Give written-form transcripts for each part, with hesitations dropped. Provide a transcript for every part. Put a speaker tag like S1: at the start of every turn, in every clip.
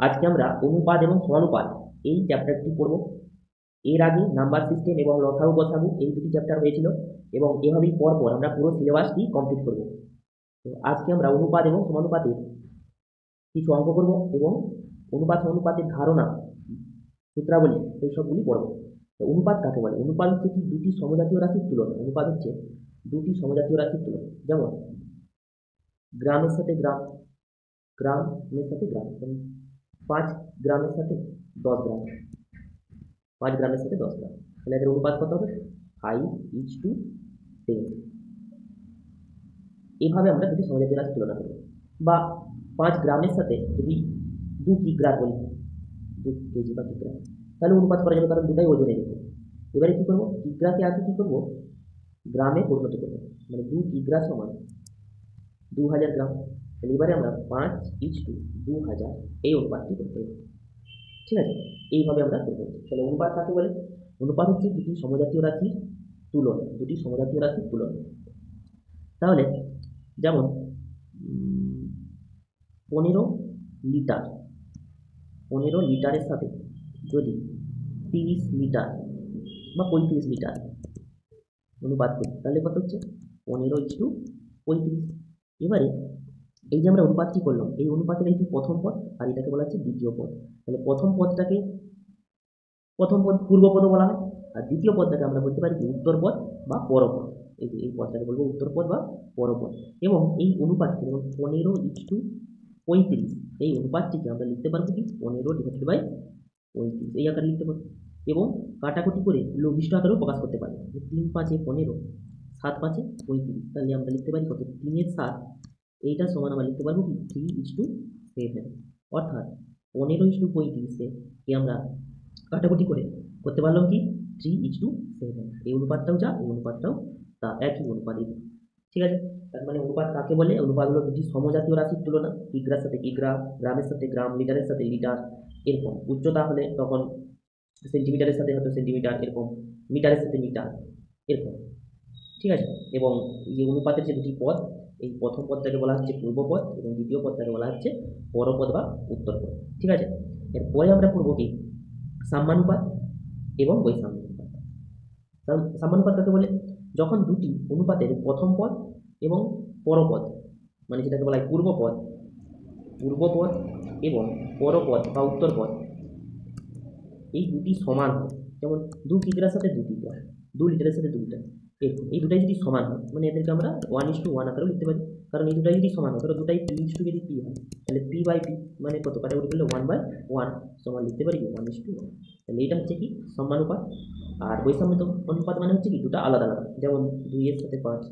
S1: আজকে আমরা অনুপাত এবং সমানুপাত এই চ্যাপ্টারটি পড়ব। এর আগে নাম্বার সিস্টেম এবং লসাগু গসাগু এই দুটি চ্যাপ্টার হয়েছিল এবং এভাবেই পরপর আমরা পুরো সিলেবাসটি কমপ্লিট করব। তো আজকে আমরা অনুপাত এবং সমানুপাতের কিছু অঙ্ক করব এবং অনুপাত সমানুপাতের ধারণা, সূত্রাবলী এইসবগুলি পড়ব। তো অনুপাত কাকে বলে? অনুপাত হচ্ছে কি দুটি সমজাতীয় রাশির তুলনা। অনুপাত হচ্ছে দুটি সমজাতীয় রাশির তুলনা। যেমন গ্রামের সাথে গ্রাম, গ্রামের সাথে গ্রাম, 5 গ্রামের সাথে 10 গ্রাম, 5 গ্রামের সাথে 10 গ্রাম, তাহলে এদের অনুপাত কত হবে? 5:10। এইভাবে আমরা দুটি সমজাতীয় রাশি তুলনা করব। বা 5 গ্রামের সাথে যদি 2 কিগ্রা বলি, 2 কেজি বা কিগ্রা, তাহলে অনুপাত করা যাবে, কারণ দুটাই ওজনে দেখো। এবারে কি করবো? কিগ্রাকে আগে কি করবো? গ্রামে পরিণত করবো, মানে 2 কিগ্রা সমান 2000 গ্রাম। তাহলে এবারে আমরা 5:2000 এই অনুপাতটি করতে হবে। ঠিক আছে, এইভাবে আমরা করবো। তাহলে অনুপাত কাকে বলে? অনুপাত হচ্ছে দুটি সমজাতীয় রাশির তুলনা, দুটি সমজাতীয় রাশির তুলনা। তাহলে যেমন 15 লিটার, 15 লিটারের সাথে যদি 30 লিটার বা 35 লিটার অনুপাত করি, তাহলে কত হচ্ছে? 15:35। এবারে এই যে আমরা অনুপাতটি করলাম, এই অনুপাতের এই যে প্রথম পদ আর এটাকে বলা হচ্ছে দ্বিতীয় পদ। তাহলে প্রথম পদটাকে প্রথম পদ পূর্বপদও বলা হয়, আর দ্বিতীয় পদটাকে আমরা বলতে পারি কি উত্তর পদ বা পরপদ। এই যে এই পদটাকে বলবো উত্তর পদ বা পরপদ। এবং এই অনুপাতকে যেমন 15:35, এই অনুপাতটিকে আমরা লিখতে পারবো কি 15/35 এই আকারে লিখতে পারবো। এবং কাটাকুটি করে লঘিষ্ঠ আকারেও প্রকাশ করতে পারি। 3×5 = 15, 7×5 = 35, তাহলে আমরা লিখতে পারি কত? 3/7। এইটা সমান আমরা লিখতে পারবো কি 3:7। অর্থাৎ 15:35 কে আমরা কাটাকুটি করে করতে পারলাম কি 3:7। এই অনুপাতটাও যা, এই অনুপাতটাও তা, একই অনুপাত। ঠিক আছে, তার মানে অনুপাত কাকে বলে? অনুপাত হলো দুটি সমজাতীয় রাশির তুলনা। কিগ্রার সাথে কিগ্রা, গ্রামের সাথে গ্রাম, লিটারের সাথে লিটার, এরকম। উচ্চতা হলে তখন সেন্টিমিটারের সাথে হয়তো সেন্টিমিটার, এরকম। মিটারের সাথে মিটার, এরকম। ঠিক আছে, এবং এই যে অনুপাতের যে দুটি পদ, এই প্রথম পদটাকে বলা হচ্ছে পূর্বপদ এবং দ্বিতীয় পদটাকে বলা হচ্ছে পরপদ বা উত্তরপদ। ঠিক আছে, এরপরে আমরা পড়ব কি সাম্যানুপাত এবং বৈষম্যানুপাত। সাম্যানুপাত কাকে বলে? যখন দুটি অনুপাতের প্রথম পদ এবং পরপদ, মানে যেটাকে বলা হয় পূর্বপদ এবং পরপদ বা উত্তরপদ, এই দুটি সমান হয়। যেমন 2 কিগ্রার সাথে 2 কিগ্রা, 2 লিটারের সাথে 2 লিটার, এরকম। এই দুটাই যদি সমান হয়, মানে এদেরকে আমরা 1:1 আকারেও লিখতে পারি। কারণ এই দুটাই যদি সমান হয়, ধরো দুটাই P:2 যদি P হয়, তাহলে P/P মানে কত? কাটাকুটি করলে 1/1 সমান লিখতে পারি 1:1। তাহলে এটা হচ্ছে কি সমানুপাত। আর বৈষম্য অনুপাত মানে হচ্ছে কি দুটো আলাদা আলাদা। যেমন 2 এর সাথে 5,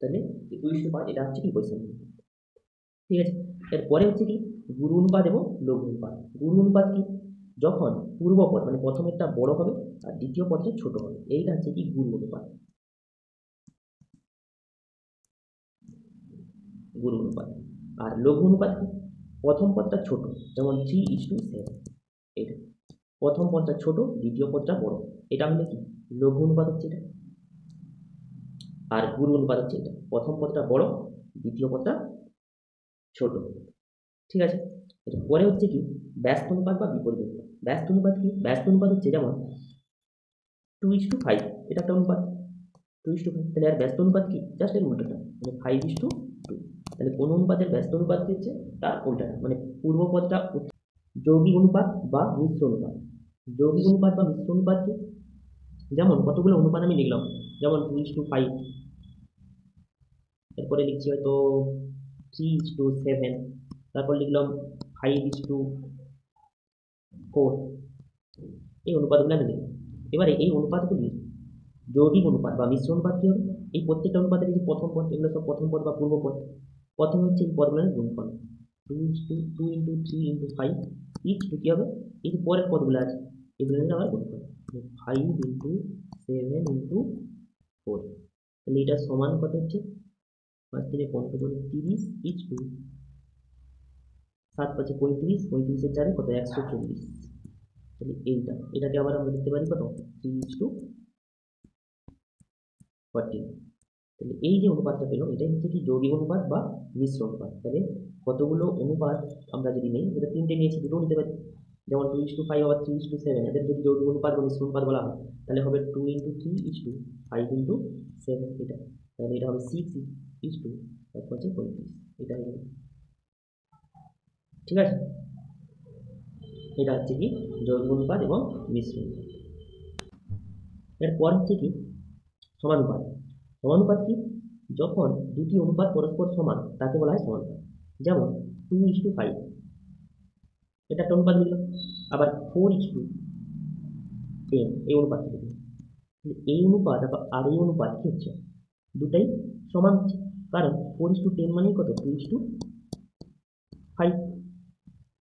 S1: তাহলে 2:5, এটা হচ্ছে কি বৈষম্য। ঠিক আছে, এরপরে হচ্ছে কি গুরু অনুপাত এবং লঘু অনুপাত। গুরু অনুপাত কি? যখন পূর্বপদ মানে প্রথমেরটা বড় হবে আর দ্বিতীয় পদটা ছোট হবে, এইটা হচ্ছে কি গুরু অনুপাত। গুরু অনুপাত। আর লঘু অনুপাত কি? প্রথম পদটা ছোট, যেমন 3:7, এটা প্রথম পদটা ছোট, দ্বিতীয় পদটা বড়, এটা হলে কি লঘু অনুপাত হচ্ছে এটা। আর গুরু অনুপাত হচ্ছে এটা, প্রথম পদটা বড়, দ্বিতীয় পদটা ছোট। ঠিক আছে, পরে হচ্ছে কি ব্যস্ত অনুপাত বা বিপরীত অনুপাত। ব্যস্ত অনুপাত কি? ব্যস্ত অনুপাত হচ্ছে যেমন 2:5, এটা একটা অনুপাত 2:5, তাহলে আর ব্যস্ত অনুপাত কি? জাস্ট এর উল্টোটা, মানে 5:2। তাহলে কোন অনুপাতের ব্যস্ত অনুপাত কি হচ্ছে? তার উল্টাটা, মানে পূর্বপদটা। যৌগিক অনুপাত বা মিশ্র অনুপাত। যৌগিক অনুপাত বা মিশ্র অনুপাত কি? যেমন কতগুলো অনুপাত আমি লিখলাম, যেমন 2:5, এরপরে লিখছি হয়তো 3:7, তারপর লিখলাম 5:4, এই অনুপাতগুলো আমি লিখলাম। এবারে এই অনুপাতগুলি যৌগিক অনুপাত বা মিশ্র অনুপাত কি হবে? এই প্রত্যেকটা অনুপাতের যে প্রথম পদ, এগুলো সব প্রথম পদ বা পূর্বপদ। প্রথমে হচ্ছে এই পদগুলোর গুণফল, 2:3:5, ইচ টু কি হবে? এই যে পরের পদগুলো আছে এগুলো নিয়ে আবার গুণফল, 5:7:4, তাহলে এটা সমান কত হচ্ছে? 5×3=15, 30, ইচ টু 7×5=35, 35-এর 4 কত? 140। তাহলে এটাকে আবার আমরা লিখতে পারি কত? 3:14। তাহলে এই যে অনুপাতটা পেলো এটাই হচ্ছে কি যৌগিক অনুপাত বা মিশ্র অনুপাত। তাহলে কতগুলো অনুপাত আমরা যদি নেই, যেটা 3টে নিয়েছি, 2টো নিতে পারি, যেমন 2:5 আবার 3:7, এদের যদি যৌগিক অনুপাত বা মিশ্র অনুপাত বলা হয় তাহলে হবে 2:3:5:7, এটা তাহলে এটা হবে 6:35, এটা হয়ে যাবে। ঠিক আছে, এটা হচ্ছে কি যৌগিক অনুপাত এবং মিশ্র অনুপাত। এরপর হচ্ছে কি সমানুপাত। সমানুপাত কি? যখন দুটি অনুপাত পরস্পর সমান তাকে বলা হয় সমানুপাত। যেমন 2:5, এটা একটা অনুপাত লিখলাম। আবার 4:10 এই অনুপাতটা লিখলাম। এই অনুপাত আর এই অনুপাত কি হচ্ছে, দুটাই সমান হচ্ছে, কারণ 4:10 মানেই কত, 2:5।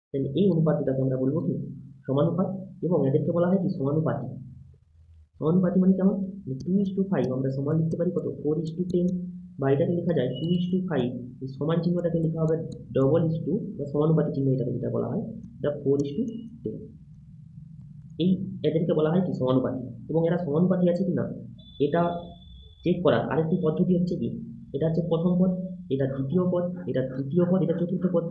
S1: তাহলে এই অনুপাত দুটাকে আমরা বলবো কি সমানুপাত, এবং এদেরকে বলা হয় কি সমানুপাতি। সমানুপাতি মানে কেমন, 2:5 আমরা সমান লিখতে পারি কত, 4:10, বা এটাকে লেখা যায় 2:5, এই সমান চিহ্নটাকে লেখা হবে বা সমানুপাতি চিহ্ন, এটাকে যেটা বলা হয় এটা 4:10। এই এদেরকে বলা হয় কি সমানুপাতি, এবং এরা সমানুপাতি আছে কিনা এটা চেক করার আরেকটি পদ্ধতি হচ্ছে কি, এটা হচ্ছে প্রথম পদ, এটা দ্বিতীয় পদ, এটা তৃতীয় পদ, এটা চতুর্থ পদ।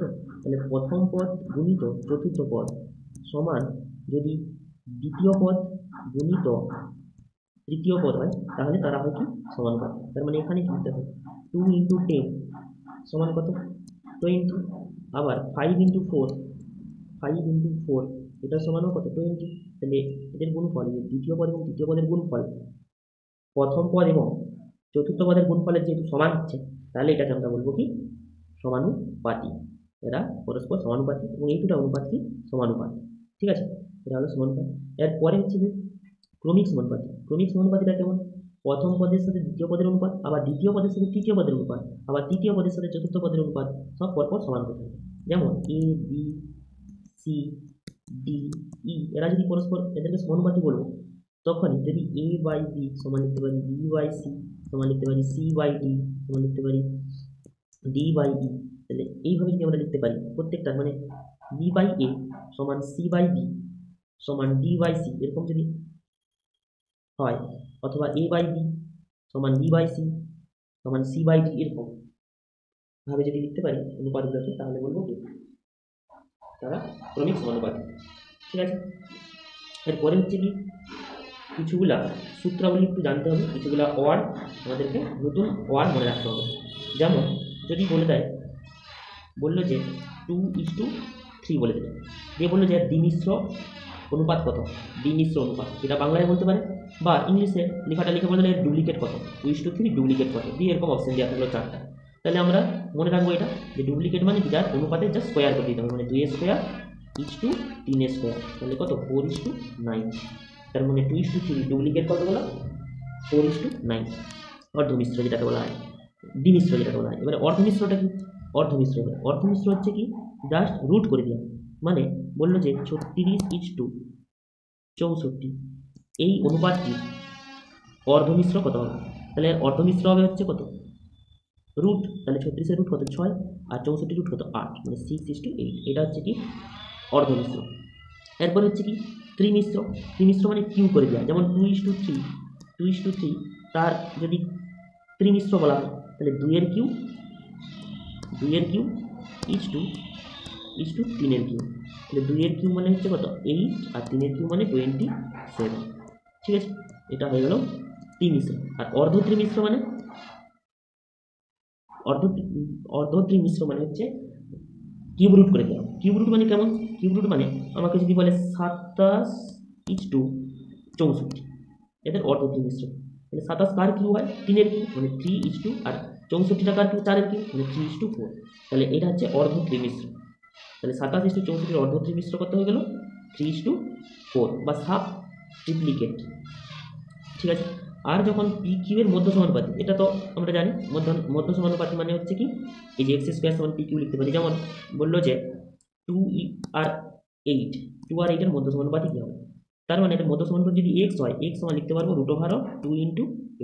S1: তাহলে প্রথম পদ গুণিত চতুর্থ পদ সমান যদি দ্বিতীয় পদ গুণিত তৃতীয় পদ হয় তাহলে তারা হয় কি সমানুপাত। তার মানে এখানে কি হতে হয়, 2:10 সমান কত, 20, আবার 5:4 এটা সমানও কত, 20। তাহলে এদের গুণফল, দ্বিতীয় পদ এবং তৃতীয় পদের গুণফল প্রথম পদ এবং চতুর্থ পদের গুণফলের যেহেতু সমান হচ্ছে, তাহলে এটাকে আমরা বলবো কি সমানুপাতি। এরা পরস্পর সমানুপাতি এবং এই দুটো অনুপাত কি সমানুপাত। ঠিক আছে, এটা হলো সমানুপাত। এরপরে হচ্ছে কি ক্রমিক সমানুপাতি। ক্রমিক সমানুপাতিটা কেমন, প্রথম পদের সাথে দ্বিতীয় পদের অনুপাত, আবার দ্বিতীয় পদের সাথে তৃতীয় পদের অনুপাত, আবার তৃতীয় পদের সাথে চতুর্থ পদের অনুপাত, সব পরপর সমান হতে থাকে। যেমন A B C D E, এরা যদি পরস্পর এদেরকে সমানুপাতি বলবো, তখনই যদি এ বাই বি সমান লিখতে পারি বি বাই সি, সমান লিখতে পারি সি বাই ডি, সমান লিখতে পারি ডি বাই ই। তাহলে এইভাবে যদি আমরা লিখতে পারি প্রত্যেকটা, মানে বি বাই এ সমান সি বাই বি সমান ডি বাই সি, এরকম যদি হয়, অথবা এ বাই বি সমান বি বাই সি সমান সি বাই ডি, এরকম ভাবে যদি লিখতে পারি অনুপাতগুলোকে, তাহলে বলবো কি তারা ক্রমিক সমানুপাত। ঠিক আছে, এরপরে হচ্ছে কি কিছুগুলা সূত্রাবলী একটু জানতে হবে, কিছুগুলা ওয়ার্ড আমাদেরকে নতুন ওয়ার্ড মনে রাখতে হবে। যেমন যদি বলে দেয়, বললো যে 2:3 বলে দিল, দিয়ে বললো যে দ্বিমিশ্র অনুপাত কত, দ্বিমিশ্র অনুপাত, এটা বাংলায় বলতে পারে, বা ইংলিশে লেখাটা লিখে বলে দিলে ডুপ্লিকেট কত, 2:3 ডুপ্লিকেট কত, দিয়ে এরকম অপশন দেওয়া থাকলো 4টা। তাহলে আমরা মনে রাখবো এটা, যে ডুপ্লিকেট মানে কি, যার অনুপাতে যা স্কোয়ার করে দিতে হবে, মানে 2 স্কোয়ার 3 স্কোয়ার, তাহলে কত 4:9। তার মানে 2:3 ডুপ্লিকেট কত বলো, 4:9। অর্ধমিশ্র যেটাকে বলা হয়, দ্বিমিশ্র যেটাকে বলা হয়। এবারে অর্ধমিশ্রটা কি, অর্ধমিশ্র হচ্ছে কি জাস্ট রুট করে দেওয়া, মানে বললো যে 36:64 এই অনুপাতটি অর্ধমিশ্র কত হবে, তাহলে অর্ধমিশ্র হবে হচ্ছে কত রুট, তাহলে 36-এর রুট কত 6, আর 64 রুট কত 8, মানে 6:8, এটা হচ্ছে কি অর্ধমিশ্র। এরপর হচ্ছে কি ত্রিমিশ্র। ত্রিমিশ্র মানে কিউ করে দেওয়া, যেমন 2:3 তার যদি ত্রিমিশ্র বলা হয় তাহলে 2-এর কিউ 3-এর কিউ, তাহলে 2-এর কিউ মানে হচ্ছে কত 8, আর 3-এর কিউ মানে 27। ঠিক আছে, এটা হয়ে গেল ত্রিমিশ্র। আর অর্ধত্রিমিশ্র মানে অর্ধত্রিমিশ্র মানে হচ্ছে কিউব রুট করে দেওয়া। কিউব রুট মানে কেমন, কিউব রুট মানে আমাকে যদি বলে 27:64, এদের অর্ধত্রিমিশ্র। তাহলে 27 কার কিউ হয়, 3-এর কিউ মানে 3:, আর 64টা কার কিউ, 4-এর কিউ মানে 3:4। তাহলে এটা হচ্ছে অর্ধত্রিমিশ্র। তাহলে 27:64 অর্ধত্রিমিশ্র কত হয়ে গেল 3:4, বা সাব ট্রিপ্লিকেট। ঠিক আছে, আর যখন পি কিউ এর মধ্য সমানুপাতি, এটা তো আমরা জানি মধ্য সমানুপাতি মানে হচ্ছে কি, এই যে x² সমান পি কিউ লিখতে পারি। যেমন বললো যে 2 আর 8 এর মধ্য সমানুপাতি কি হবে, তার মানে এটা মধ্য সমানুপাতি যদি x হয়, x সমান লিখতে পারবো √2 ×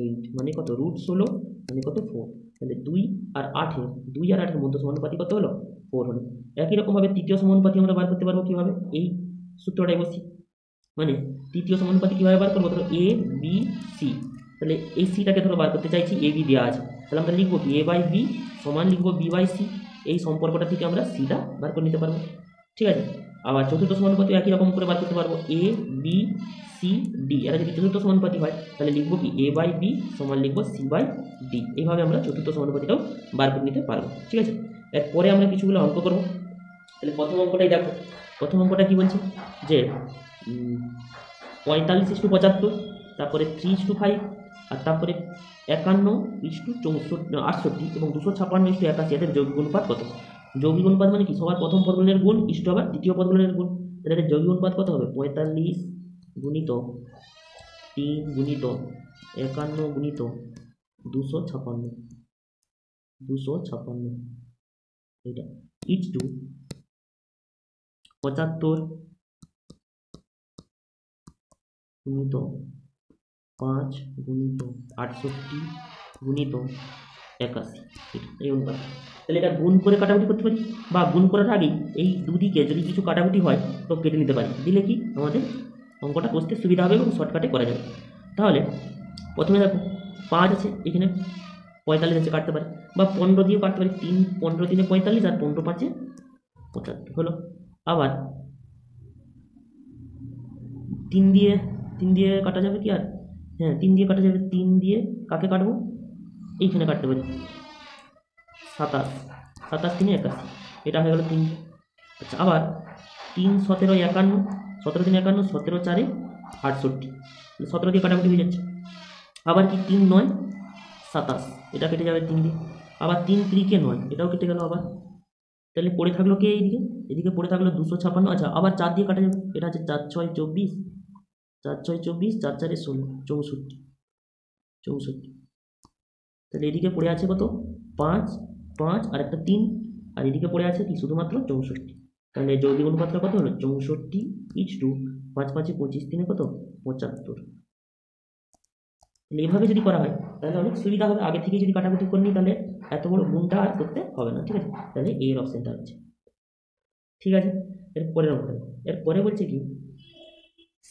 S1: 8, মানে কত √16, মানে কত 4। তাহলে 2 আর 8 এর মধ্য সমানুপাতি কত হলো 4 হলো। একই রকম ভাবে তৃতীয় সমানুপাতি আমরা বার করতে পারবো কিভাবে, এই সূত্রটাই বসি, মানে তৃতীয় সমানুপাতি কিভাবে বার করবো, ধরো এ বি সি, তাহলে এই সিটাকে ধরো বার করতে চাইছি, এ বি দেওয়া আছে, তাহলে আমরা লিখবো কি এ বাই বি সমান লিখবো বি বাই সি। এই সম্পর্কটা থেকে আমরা সিটা বার করে নিতে পারবো, ঠিক আছে। আবার চতুর্থ সমানুপাতি একই রকম করে বার করতে পারবো, এ বি সি ডি, এরা যদি চতুর্থ সমানুপাতি হয় তাহলে লিখবো কি এ বাই বি সমান লিখবো সি বাই ডি। এইভাবে আমরা চতুর্থ সমানুপাতিটাও বার করে নিতে পারবো, ঠিক আছে। এরপরে আমরা কিছুগুলো অঙ্ক করবো। তাহলে প্রথম অঙ্কটাই দেখো, প্রথম অঙ্কটা কি বলছে যে 45:75, তারপরে 3:5, আর তারপরে 51:68 এবং 256:81 এদের যৌগিক অনুপাত কত। যৌগিক অনুপাত মানে কি, সবার প্রথম পদগুলোর গুণ ইষ্ট আবার দ্বিতীয় পদগুলোর গুণ, তাহলে এদের যৌগিক অনুপাত কত হবে 45 গুণিত 3 গুণিত 51 গুণিত 256 এটা ইচ টু 75 গুণিত 5 গুণিত 68 গুণিত 81, এই অনুপাত। তাহলে এটা গুণ করে কাটাকুটি করতে পারি, বা গুণ করার আগেই এই দুদিকে যদি কিছু কাটাকুটি হয় তো কেটে নিতে পারি, দিলে কি আমাদের অঙ্কটা কষতে সুবিধা হবে এবং শর্টকাটে করা যাবে। তাহলে প্রথমে দেখো 5 আছে, এখানে 45 আছে, কাটতে পারি, বা 15 দিয়েও কাটতে পারি, 3 15 3 45 আর 15 5 75 হলো। আবার 3 দিয়ে কাটা যাবে কি, আর হ্যাঁ 3 দিয়ে কাটা যাবে, 3 দিয়ে কাকে কাটবো, এইখানে কাটতে পারি 27 27 3 81, এটা হয়ে গেল 3। আচ্ছা, আবার 3 17 51, 17 3 51, 17 4 68, 17 দিয়ে কাটাকুটি হয়ে যাচ্ছে। আবার কি 3 9 27, এটা কেটে যাবে 3 দিয়ে। আবার 3 3 9, এটাও কেটে গেল। আবার তাহলে পড়ে থাকলো কি এদিকে পড়ে থাকলো 256। আচ্ছা, আবার 4 দিয়ে কাটা যাবে, এটা আছে 4 6 24, 4 6 24, 4 4 16 64। তাহলে এদিকে পড়ে আছে কত 5 5 আর একটা 3, আর এদিকে পড়ে আছে কি শুধুমাত্র 64। তাহলে যৌগিক অনুপাতটা কত হলো 64 ইচ টু 5 5 25 3 কত 75। তাহলে এভাবে যদি করা হয় তাহলে অনেক সুবিধা হবে, আগে থেকে যদি কাটাকুটি করে নিই তাহলে এত বড় গুণটা আর করতে হবে না, ঠিক আছে। তাহলে এর অপশনটা হচ্ছে ঠিক আছে। এরপরে বলছে কি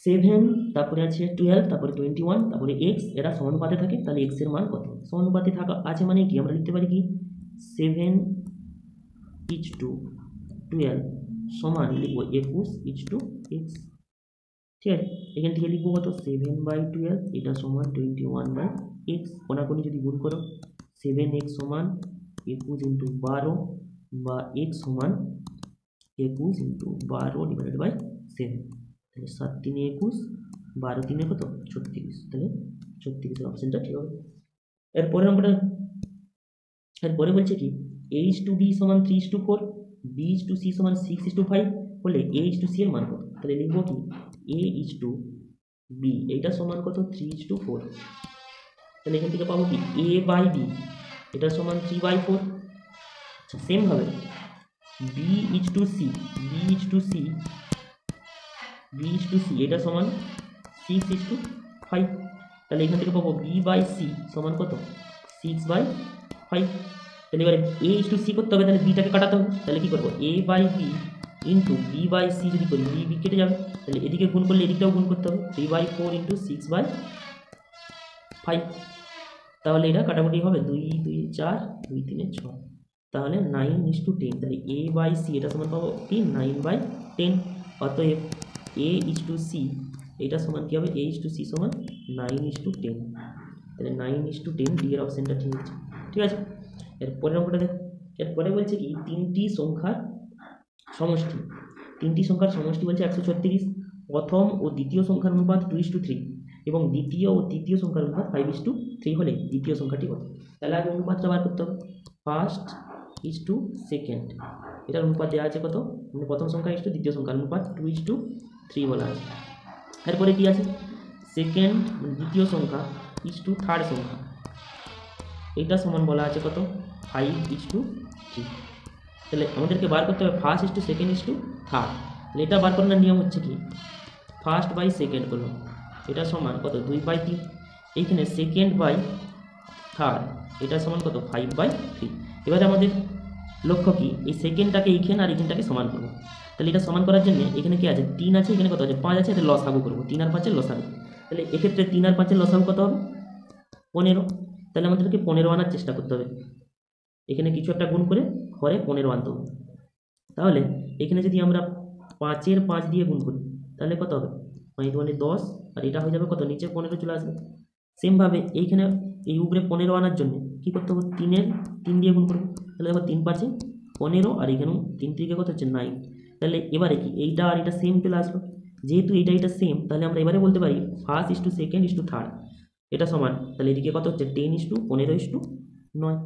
S1: 7, তারপরে আছে 12, তারপরে 21, তারপরে এক্স, এরা সমানুপাতে থাকে, তাহলে এক্স এর মান কত। সমানুপাতে থাকা আছে মানে কি আমরা লিখতে পারি কি 7 ইচ টু 12 সমান লিখবো 21 ইচ টু এক্স, ঠিক আছে। এখান থেকে লিখবো কত 7/12, এটা সমান 21/x, কোনাকুনি যদি গুণ করো 7x সমান 21 ইন্টু 12, বা x সমান 21 ইন্টু 12 ডিভাইডেড বাই 7, তাহলে 7 3 21, 12 3 কত 36, তাহলে 36 অপশনটা ঠিক হবে। এরপরে বলছে কি a/b সমান 3:4, b/c সমান 6:5 হলে a/c এর মান কত। তাহলে লিখবো কি a/b, এইটা সমান কত 3:4, তাহলে এখান থেকে পাবো কি a/b, এটা সমান 3/4। আচ্ছা, সেম ভাবে b/c এটা সমান 6:5, তাহলে এখান থেকে পাবো b/c সমান কত 6/5। তাহলে এবারে a/c করতে হবে, তাহলে bটাকে কাটাতে হবে, তাহলে কি করবো a/b ইন্টু b/c যদি করি b কেটে যাবে, তাহলে এদিকে গুণ করলে এদিকটাও গুণ করতে হবে 3/4 ইন্টু 6/5, তাহলে এটা কাটাকুটি হবে 2 2 4 2 3 6, তাহলে 9:10, তাহলে a/c এটা সমান পাবো কি 9/10। অতএব a/c এটা সমান কি হবে a/c সমান 9:10, তাহলে 9:10 ডি এর অপশনটা ঠিক আছে, ঠিক আছে। এরপরের অঙ্কটা দেখো, এরপরে বলছে কি তিনটি সংখ্যার সমষ্টি বলছে 136, প্রথম ও দ্বিতীয় সংখ্যার অনুপাত 2:3 এবং দ্বিতীয় ও তৃতীয় সংখ্যার অনুপাত 5:3 হলে দ্বিতীয় সংখ্যাটি কত। তাহলে আগে অনুপাতটা বার করতে হবে, ফার্স্ট ইজ টু সেকেন্ড, এটার অনুপাত দেওয়া আছে কত, মানে প্রথম সংখ্যা ইজ টু দ্বিতীয় সংখ্যার অনুপাত 2:3 বলা আছে। এরপরে কি আছে সেকেন্ড দ্বিতীয় সংখ্যা ইজ টু থার্ড সংখ্যা, এটা সমান বলা আছে কত 5:3। তাহলে আমাদেরকে বার করতে হবে first is to second is to third, তাহলে এটা বার করার নিয়ম হচ্ছে কি ফার্স্ট বাই সেকেন্ড করলাম, এটা সমান কত 2/3, এইখানে সেকেন্ড বাই থার্ড এটা সমান কত 5/3। এবারে আমাদের লক্ষ্য কি এই সেকেন্ডটাকে এইখানে আর এইখানটাকে সমান করবো, তাহলে এটা সমান করার জন্য এখানে কি আছে 3 আছে, এখানে কত আছে 5 আছে, এটা লসাগু করবো 3 আর 5 এর লসাগু। তাহলে এক্ষেত্রে 3 আর 5 এর লসাগু কত হবে 15, তাহলে আমাদেরকে 15 আনার চেষ্টা করতে হবে। এখানে কিছু একটা গুণ করে ঘরে 15 আনতে হবে। তাহলে এখানে যদি আমরা 5-এর 5 দিয়ে গুণ করি তাহলে কত হবে, 5 মানে 10, আর এটা হয়ে যাবে কত, নিচে 15 চলে আসবে। সেমভাবে এইখানে এই উপরে 15 আনার জন্য কী করতে হবে, 3-এর 3 দিয়ে গুণ করবো। তাহলে দেখো 3 5 15, আর এখানেও 3 থেকে কত হচ্ছে 9। তাহলে এবারে কি এইটা আর এটা সেম চলে আসলো। যেহেতু এটা সেম, তাহলে আমরা এবারে বলতে পারি first is to second is to third এটা সমান। তাহলে এদিকে কত হচ্ছে 10:15:9।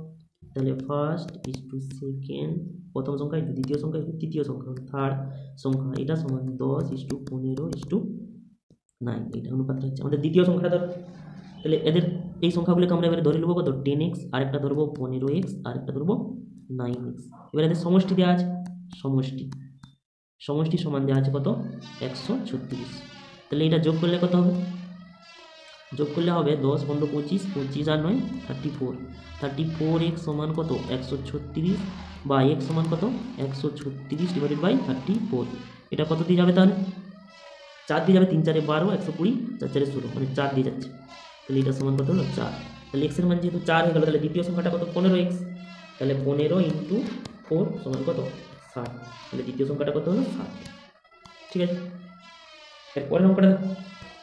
S1: তাহলে ফার্স্ট ইস টু সেকেন্ড প্রথম সংখ্যা ইস টু দ্বিতীয় সংখ্যা ইস টু তৃতীয় সংখ্যা, থার্ড সংখ্যা এটা সমান 10:15:9। এটা অনুপাতটা হচ্ছে আমাদের দ্বিতীয় সংখ্যাটা। তাহলে এদের এই সংখ্যাগুলোকে আমরা এবারে ধরে নেবো কত, 10x, আরেকটা ধরবো 15x, আরেকটা ধরবো 9x। এবার এদের সমষ্টি দেওয়া আছে, সমষ্টি সমান দেওয়া আছে কত, 136। তাহলে এটা যোগ করলে কত হবে, যোগ করলে হবে 10 15 25, 25 আর 9 34, 34x সমান কত 136, বা x সমান কত 136/34। এটা কত দিয়ে যাবে, তাহলে 4 দিয়ে যাবে, 3 4 12, 120, 4 4 16, মানে 4 দিয়ে যাচ্ছে। তাহলে এটা সমান কত হলো 4। তাহলে x এর মান যেহেতু 4 হয়ে গেল, তাহলে দ্বিতীয় সংখ্যাটা কত 15x। তাহলে 15 × 4 সমান কত 60। তাহলে দ্বিতীয় সংখ্যাটা কত হলো 60। ঠিক আছে, এরপরে অঙ্কটা,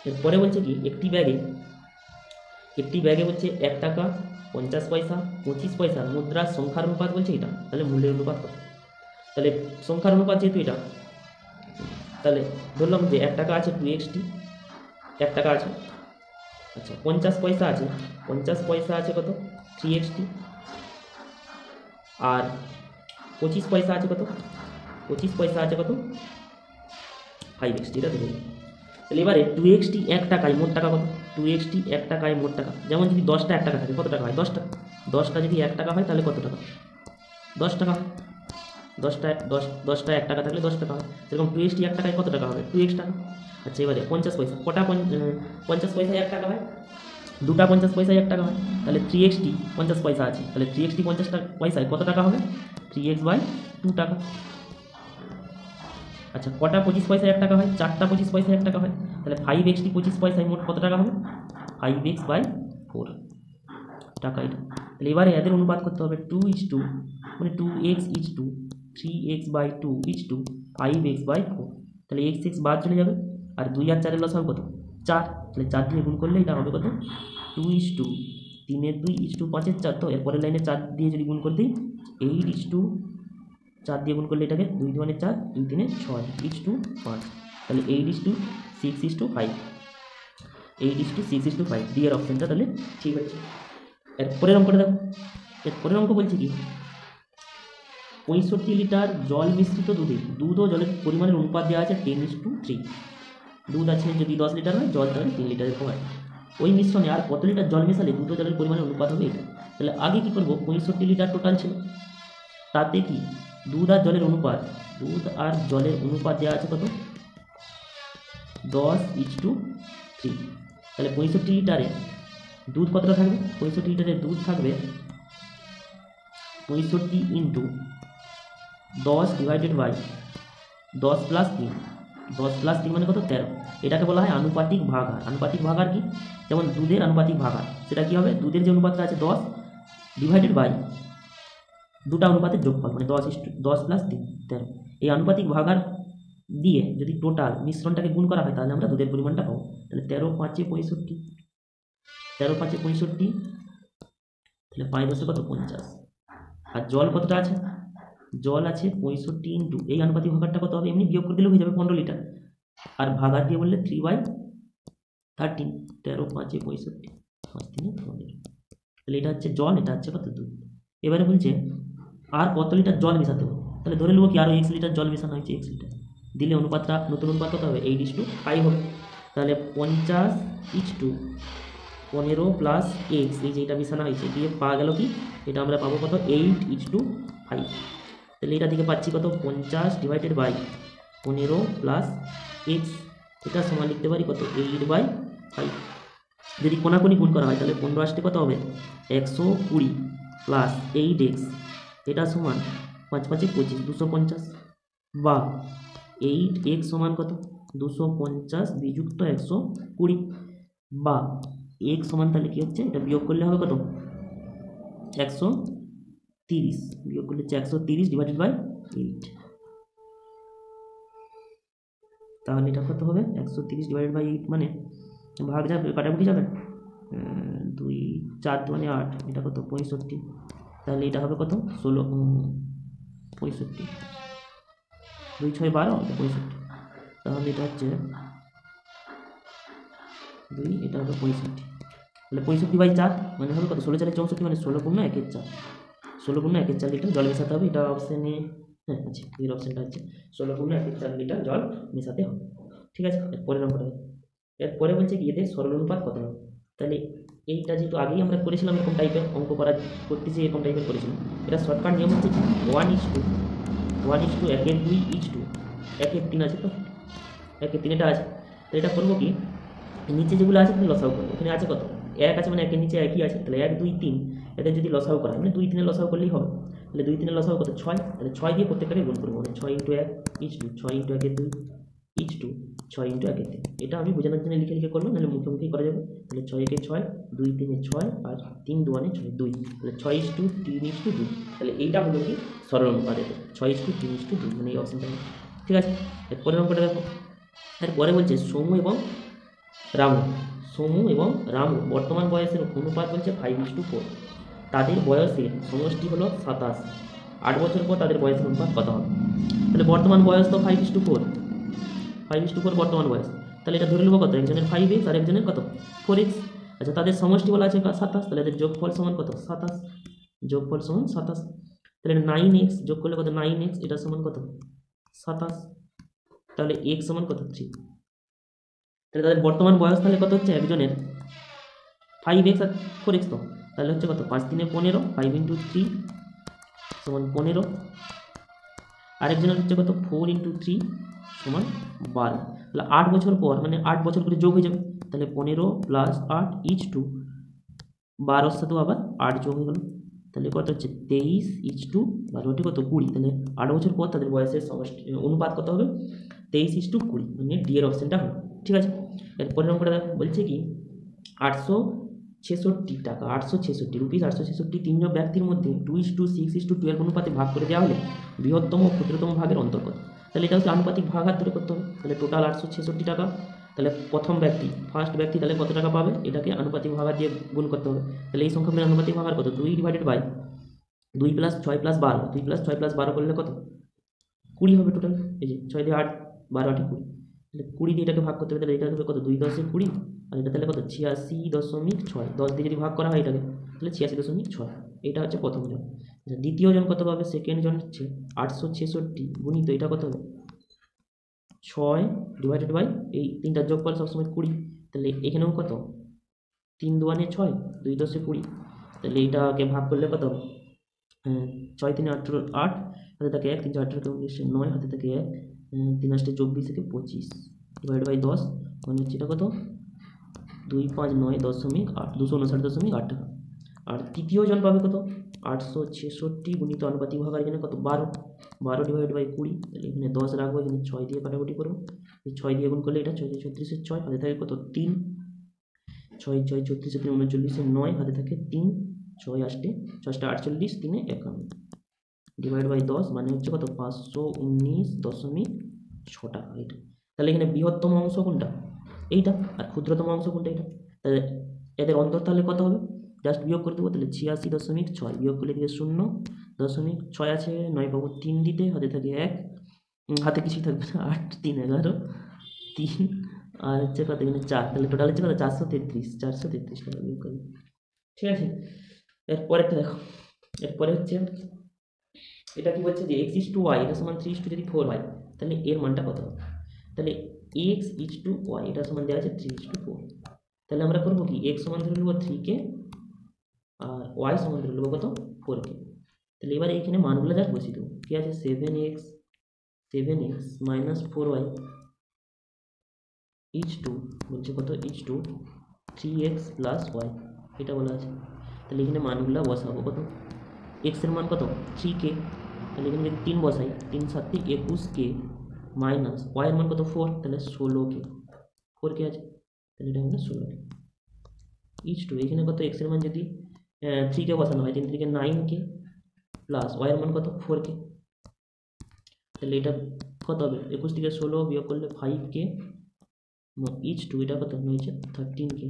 S1: এরপরে বলছে কি একটি ব্যাগে বলছে 1 টাকা 50 পয়সা 25 পয়সা মুদ্রার সংখ্যার অনুপাত বলছে এটা। তাহলে মূল্যের অনুপাত কত? তাহলে সংখ্যার অনুপাত যেহেতু এটা, তাহলে ধরলাম যে 1 টাকা আছে 2xt, 1 টাকা আছে, আচ্ছা 50 পয়সা আছে, 50 পয়সা আছে কত 3xt, আর 25 পয়সা আছে কত, 25 পয়সা আছে কত 5xt। এটা দেখুন, তাহলে এবারে 2xt 1 টাকায় মোট টাকা কত, 2xt 1 টাকায় মোট টাকা, যেমন যদি 10টা 1 টাকা থাকে কত টাকা হয়, 10 টাকা, 10টা যদি 1 টাকা হয় তাহলে কত টাকা, 10 টাকা হয়। 10টা 1 টাকা থাকলে 10 টাকা হয়। সেরকম 2xt 1 টাকায় কত টাকা হবে, 2x টাকা। আচ্ছা এবারে 50 পয়সা, কটা 50 পয়সায় 1 টাকা হয়, দুটা 50 পয়সায় 1 টাকা হয়। তাহলে 3xt 50 পয়সা আছে, তাহলে 3xt 50 পয়সায় কত টাকা হবে, 3x/2 টাকা। আচ্ছা কটা 25 পয়সায় 1 টাকা হয়, 4টা 25 পয়সায় 1 টাকা হয়, তাহলে 5xt 25 পয়সায় মোট কত টাকা হবে, 5x/4 টাকা এটা। তাহলে এবারে এদের অনুপাত করতে হবে 2:, মানে 2x:3x/2 5x/4। তাহলে x বাদ চলে যাবে, আর 2 আর 4 এর লসাগু কত 4, তাহলে 4 দিয়ে গুণ করলে এটা হবে কত 2:, 3 2 5 4, তো এরপরের লাইনে 4 দিয়ে যদি গুণ করে দিই 8:, 4 দিয়ে গুণ করলে এটাকে 2 2 4, 2 3 6 8:5, তাহলে 8:6:5, 8:6:5 ডি এর অপশনটা তাহলে ঠিক আছে। এরপরের অঙ্কটা দেখো, এরপরের অঙ্ক বলছে কি 65 লিটার জল মিশ্রিত দুধে দুধ ও জলের পরিমাণের অনুপাত দেওয়া আছে 10:3। দুধ আছে যদি 10 লিটার হয়, জল তাহলে 3 লিটারের হয়। ওই মিশ্রণে আর কত লিটার জল মেশালে দুধ ও জলের পরিমাণের অনুপাত হবে এটা। তাহলে আগে কি করবো, 65 লিটার টোটাল ছিল, তাতে কি দুধ আর জলের অনুপাত দেওয়া আছে কত 10:3। তাহলে 65 লিটারে দুধ কতটা থাকবে, 65 লিটারে দুধ থাকবে 65 × 10 / 10 + 3, 10 + 3 মানে কত 13। এটাকে বলা হয় আনুপাতিক ভাগাহার। আনুপাতিক ভাগাহার কি, যেমন দুধের আনুপাতিক ভাগাহার, সেটা কি হবে, দুধের যে অনুপাতটা আছে 10 / দুটা অনুপাতের যোগফল, মানে 10 + 3 13। এই আনুপাতিক ভাগাহার দিয়ে যদি টোটাল মিশ্রণটাকে গুণ করা হয় তাহলে আমরা দুধের পরিমাণটা পাবো। তাহলে 13 × 5 = 65, 13 × 5 = 65, তাহলে 5 × 10 কত 50। আর জল কতটা আছে, জল আছে 65 × এই আনুপাতিক ভাগাহারটা কত হবে, এমনি বিয়োগ করে দিলেও হয়ে যাবে 15 লিটার, আর ভাগাহার দিয়ে বললে 3/13, 13 × 5 = 65, 5 × 3 = 15। তাহলে এটা হচ্ছে জল, এটা হচ্ছে কত দুধ। এবারে বলছে আর কত লিটার জল মেশাতে হবে, তাহলে ধরে নেবো কি আরও x লিটার জল মেশানো হয়েছে, x লিটার দিলে অনুপাতটা নতুন অনুপাত কত হবে 8:5 হবে। তাহলে 50:15 + x, এই যে এটা মেশানো হয়েছে দিয়ে পাওয়া গেল কি, এটা আমরা পাবো কত 8:5। তাহলে এটা থেকে পাচ্ছি কত 50 / 15 + x, এটা সমান লিখতে পারি কত 8/5। যদি কোনাকুনি গুণ করা হয় তাহলে 15 আসতে কত হবে 120 + 8x, এটা সমান 5 5 25, 250, বা 8x সমান কত 250 + 120, বা x সমান তাহলে কি হচ্ছে, এটা বিয়োগ করলে হবে কত, 130, বিয়োগ করলে হচ্ছে 130 ডিভাইডেড বাই 8। তাহলে এটা কত হবে, 130 ডিভাইডেড বাই 8 মানে ভাগ যাবে, কাটাকুটি যাবে, 2 4 2 মানে 8, এটা কত 65, তাহলে এটা হবে কত 16, 65, 2 6 12, এটা 65, তাহলে এটা হচ্ছে 2, এটা হবে 65, তাহলে 65/4 মানে হবে কত, 16 4 64 মানে 16 গুণ 1 এর 4, 16 গুণ 1 এর 4 লিটার জল মেশাতে হবে। এটা অপশানে হ্যাঁ আছে, এর অপশানটা আছে 16 গুণ 1 এর 4 লিটার জল মেশাতে হবে। ঠিক আছে, এরপরের অঙ্কটা দেখো। এরপরে বলছে কি এদের সরল অনুপাত কত হবে। তাহলে এইটা যেহেতু আগেই আমরা করেছিলাম এরকম টাইপের অঙ্ক করতে যে এরকম টাইপের করেছিলাম, এটা শর্টকাট নিয়ম হচ্ছে 1:1 1:2 1:2 1:3 আছে, তো 1:3 এটা আছে। তো এটা করবো কি, নিচে যেগুলো আছে তুমি লসাগু করবো, এখানে আছে কত 1 আছে, মানে 1 এর নিচে 1ই আছে, তাহলে 1 2 3 এদের যদি লসাগু করা হয়, মানে 2 3 লসাগু করলেই হবে। তাহলে 2 3 লসাগু কত 6, তাহলে 6 দিয়ে প্রত্যেকটাকে গুণ করবো, মানে 6 × 1 = 2, 6 × 1 = 2 = 6 × 1 = 3। এটা আমি বোঝানোর জন্য লিখে লিখে করবো, নাহলে মুখে মুখেই করা যাবে। তাহলে 6 × 6 2 3 6 আর 3 2 6 2, তাহলে 6:3:2। তাহলে এইটা হলো কি সরল অনুপাত, 6:3:2, মানে এই অপশনটা। ঠিক আছে, এরপরের অঙ্কটা দেখো। এরপরে বলছে সমু এবং রামু বর্তমান বয়সের অনুপাত বলছে 5:4, তাদের বয়সের সমষ্টি হলো 27, 8 বছর পর তাদের বয়সের অনুপাত কত হবে। তাহলে বর্তমান বয়স তো 5:4, 5:4 বর্তমান বয়স, তাহলে এটা ধরে নেবো কত, একজনের 5x আর একজনের কত 4x। আচ্ছা, তাদের সমষ্টি বলা আছে 27, তাহলে এদের যোগফল সমান কত 27, যোগফল সমান 27। তাহলে 9x যোগ করলে কত 9x, এটা সমান কত 27, তাহলে x সমান কত 3। তাহলে তাদের বর্তমান বয়স তাহলে কত হচ্ছে, একজনের 5x আর 4x, তো তাহলে হচ্ছে কত 5 3 15, 5 × 3 সমান 15, আরেকজনের হচ্ছে কত 4 × 3 সমান 12। তাহলে 8 বছর পর, মানে 8 বছর করে যোগ হয়ে যাবে, তাহলে 15 + 8 = 12, সাথেও আবার 8 যোগ হয়ে গেল, তাহলে কত হচ্ছে 23 = 12, কত 20। তাহলে 8 বছর পর তাদের বয়সের সমষ্টি অনুপাত কত হবে, 23:20, মানে ডি এর অপশনটা হবে। ঠিক আছে, এরপরের অঙ্কটা দেখো, বলছে কি 866 টাকা, 866 রুপিস 866 তিনজন ব্যক্তির মধ্যে 2:6:12 অনুপাতে ভাগ করে দেওয়া হলে বৃহত্তম ও ক্ষুদ্রতম ভাগের অন্তর্গত। তাহলে এটা হচ্ছে আনুপাতিক ভাগাহার ধরে করতে হবে। তাহলে টোটাল 866 টাকা, তাহলে প্রথম ব্যক্তি ফার্স্ট ব্যক্তি তাহলে কত টাকা পাবে, এটাকে আনুপাতিক ভাগাহার দিয়ে গুণ করতে হবে। তাহলে এই সংখ্যাগুলোর আনুপাতিক ভাগাহার কত, 2 / 2 + 6 + 12, 2 + 6 + 12 করলে কত 20 হবে টোটাল। এই যে 6 দিয়ে 8 12 8 20, তাহলে 20 দিয়ে এটাকে ভাগ করতে হবে, তাহলে এটা হবে কত 2 × 10 = 20, আর এটা তাহলে কত 86.6, 10 দিয়ে যদি ভাগ করা হয় এটাকে, তাহলে 86.6। এটা হচ্ছে প্রথম জন। দ্বিতীয় জন কত পাবে, সেকেন্ড জন হচ্ছে 866 গুণিত এটা কত হবে 6 ডিভাইডেড বাই এই তিনটার যোগফল সবসময় 20, তাহলে এখানেও কত 3 2 6 2 10 20, তাহলে এইটাকে ভাগ করলে কত 6 3 18 8, হাতে থাকে 1 3 4 18 9, হাতে থাকে 1 3 8 24 থেকে 25 ডিভাইড বাই 10, মানে হচ্ছে এটা কত 2 5 9 10.8 259.8 টাকা। আর তৃতীয় জন পাবে কত 866 গুণিত আনুপাতিক ভাগাহার, এখানে কত 12 12 ডিভাইড বাই 20, তাহলে এখানে 10 রাখবো, এখানে 6 দিয়ে কাটাকুটি করবো, এই 6 দিয়ে গুণ করলে এটা 6 36 6, হাতে থাকে কত 3 6 6 36 3 39 9, হাতে থাকে 3 6 8 6 48 3 51 ডিভাইড বাই 10, মানে হচ্ছে কত 519.6 টাকা এটা। তাহলে এখানে বৃহত্তম অংশ কোনটা, এইটা, আর ক্ষুদ্রতম অংশ কোনটা, এটা। তাহলে এদের অন্তর তাহলে কত হবে, জাস্ট বিয়োগ করে দেবো, তাহলে 86.6 বিয়োগ করলে দিকে 0.6 আছে, 9 পাবো 3 দিতে, হাতে থাকে 1, হাতে কিছুই থাকবে না, 8 3 11 3, আর হচ্ছে কত এখানে 4, তাহলে টোটাল হচ্ছে কত 433 টাকা বিয়োগ করবে। ঠিক আছে, এরপরেরটা দেখো। এরপরে হচ্ছে এটা কি বলছে যে x:y এটা সমান 3 যদি 4 হয়, তাহলে এর মানটা কত হবে। তাহলে x:y এটা সমান দেওয়া আছে 3:4, তাহলে আমরা করবো কি x সমান ধরে নেবো 3কে আর y সমান ধরে নেবো কত 4কে। তাহলে এবার এইখানে মানগুলো জাস্ট বসিয়ে দেবো, কি আছে 7x - 4y বলছে কত 3x + y, এটা বলা আছে। তাহলে এখানে মানগুলো বসাবো, কত x এর মান কত 3k, তাহলে এখানে যদি 3 বসাই 3 7 21k মাইনাস y এর মান কত 4, তাহলে 16k, 4k আছে, তাহলে এটা হলো 16k। ইচ টু এখানে কত এক্সের মান যদি 3কে বসানো হয় 3 থেকে 9কে প্লাস ওয়াইয়ের মান কত 4কে, তাহলে এটা কত হবে 21 থেকে 16 বিয়োগ করলে 5কে, ইচ টু এটা কত হয়েছে 13কে,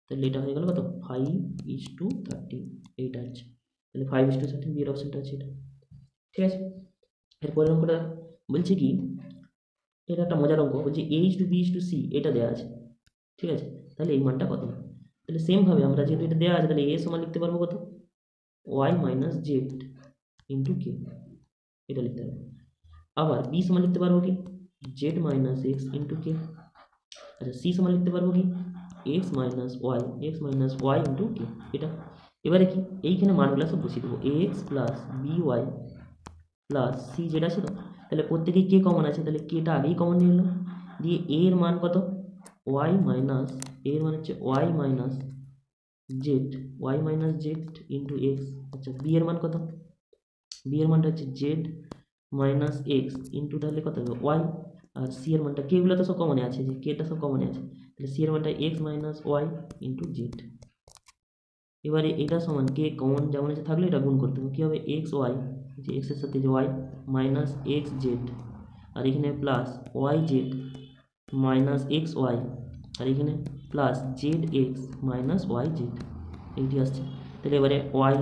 S1: তাহলে এটা হয়ে গেল কত 5:13 এইটা আছে, তাহলে 5:13 বিয়ের অপশনটা আছে এটা। ঠিক আছে, এরপরের অঙ্কটা বলছে কি, এটা একটা মজার অঙ্ক, বলছে a:b:c এটা দেওয়া আছে। ঠিক আছে, তাহলে এই মানটা কত, তাহলে সেমভাবে আমরা যেহেতু এটা দেওয়া আছে তাহলে a সমান লিখতে পারবো কত y minus z into k, এটা লিখতে পারবো। আবার b সমান লিখতে পারবো কি z minus x into k. আচ্ছা c সমান লিখতে পারবো কি x minus y into k, এটা। এবারে কি এইখানে মানগুলো সব বসিয়ে দেবো ax plus by plus c যেটা আছে তো, তাহলে প্রত্যেকেই কে কমন আছে, তাহলে কেটা আগেই কমন নিয়ে নিলাম, দিয়ে এ এর মান কত ওয়াই মাইনাস, এর মান হচ্ছে y minus z into x. আচ্ছা বি এর মান কত, বি এর মানটা হচ্ছে জেড মাইনাস এক্স ইন্টু তাহলে কত হবে ওয়াই, আর সি এর মানটা কেগুলো তো সব কমনে আছে, যে কেটা সব কমনে আছে, তাহলে সি এর মানটা x minus y into z. এবারে এটা সমান কে কমন যেমন আছে থাকলে এটা গুণ করতে হবে, কী হবে এক্স ওয়াই, যে এক্সের সাথে যে ওয়াই মাইনাস এক্স জেড, আর এখানে plus Y Z minus X Y, আর এখানে plus Z X minus Y Z, এইটি আসছে। তাহলে এবারে ওয়াই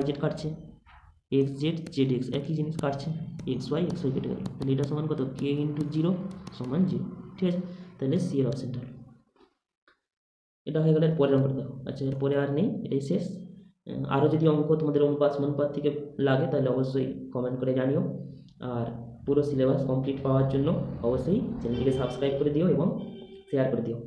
S1: জেড কাটছে, এক্স জেড এক্স একই জিনিস কাটছে, এক্স ওয়াই কেটে গেল, তাহলে এটা সমান কত কে ইন্টু জিরো সমান জিরো। ঠিক আছে, তাহলে সি এর অপশনটা এটা হয়ে গেলে পরের অঙ্কটা দেখো। আচ্ছা এরপরে আর নেই, এটাই শেষ। আরও যদি অঙ্ক তোমাদের অনুপাত থেকে লাগে তাহলে অবশ্যই কমেন্ট করে জানিও, আর পুরো সিলেবাস কমপ্লিট পাওয়ার জন্য অবশ্যই চ্যানেলটিকে সাবস্ক্রাইব করে দিও এবং শেয়ার করে দিও।